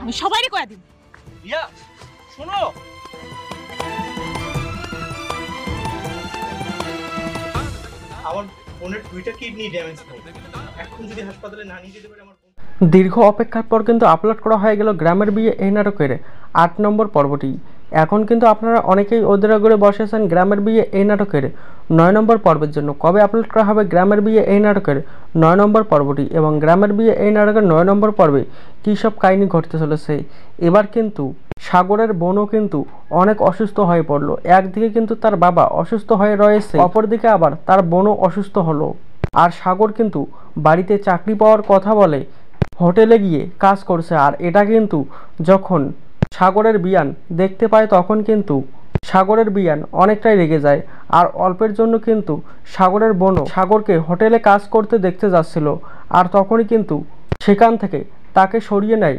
আমি সবাইকে কয়া দিই। রিয়া শোনো, আমার বোনের 2টা কিডনি ড্যামেজ হয়, এখন যদি হাসপাতালে না নিয়ে যেতে পারে আমার দীর্ঘ অপেক্ষার পর কিন্তু আপলোড করা হয়ে গেল গ্রামের বিয়ে এই নাটকের 8 নম্বর পর্বটি। এখন কিন্তু আপনারা অনেকেই অধীরা করে বসেছেন গ্রামের বিয়ে এই নাটকের 9 নম্বর পর্বের জন্য। কবে আপলোড করা হবে গ্রামের বিয়ে এই নাটকের 9 নম্বর পর্বটি এবং গ্রামের বিয়ে এই নাটকের 9 নম্বর পর্বে কী সব কাহিনী ঘটতে চলেছে। এবার কিন্তু সাগরের বোনও কিন্তু অনেক অসুস্থ হয়ে পড়লো। একদিকে কিন্তু তার বাবা অসুস্থ হয়ে রয়েছে, অপরদিকে আবার তার বোনও অসুস্থ হলো। আর সাগর কিন্তু বাড়িতে চাকরি পাওয়ার কথা বলে হোটেলে গিয়ে কাজ করছে। আর এটা কিন্তু যখন সাগরের বিয়ান দেখতে পায় তখন কিন্তু সাগরের বিয়ান অনেকটাই রেগে যায়। আর অল্পের জন্য কিন্তু সাগরের বোনও সাগরকে হোটেলে কাজ করতে দেখতে যাচ্ছিল। আর তখনই কিন্তু সেখান থেকে তাকে সরিয়ে নেয়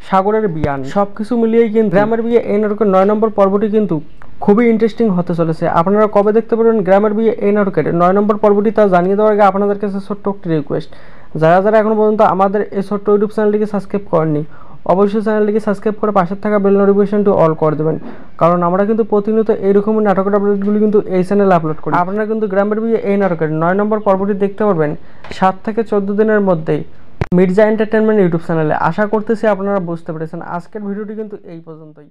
সাগরের বিয়ান। সব কিছু মিলিয়েই কিন্তু গ্রামের বিয়ে এই নাটকের 9 নম্বর পর্বটি কিন্তু খুবই ইন্টারেস্টিং হতে চলেছে। আপনারা কবে দেখতে পারবেন গ্রামের বিয়ে এই নাটকের 9 নম্বর পর্বটি তা জানিয়ে দেওয়ার আগে আপনাদের কাছে ছোট্ট একটি রিকোয়েস্ট, যারা যারা এখনো পর্যন্ত আমাদের এই ছোট্ট ইউটিউব চ্যানেলটিকে সাবস্ক্রাইব করেননি অবশ্যই চ্যানেলটিকে সাবস্ক্রাইব করে পাশে থাকা বেল নোটিফিকেশনটি অল করে দেবেন, কারণ আমরা কিন্তু প্রতিনিয়ত এইরকমই নাটকের আপডেটগুলি কিন্তু এই চ্যানেলে আপলোড করি। আপনারা কিন্তু গ্রামের বিয়ে এই নাটকের 9 নম্বর পর্বটি দেখতে পারবেন 7 থেকে 14 দিনের মধ্যেই মির্জা এন্টারটেনমেন্ট ইউটিউব চ্যানেলে। আশা করতেছি আপনারা বুঝতে পেরেছেন। আজকের ভিডিওটি কিন্তু এই পর্যন্তই।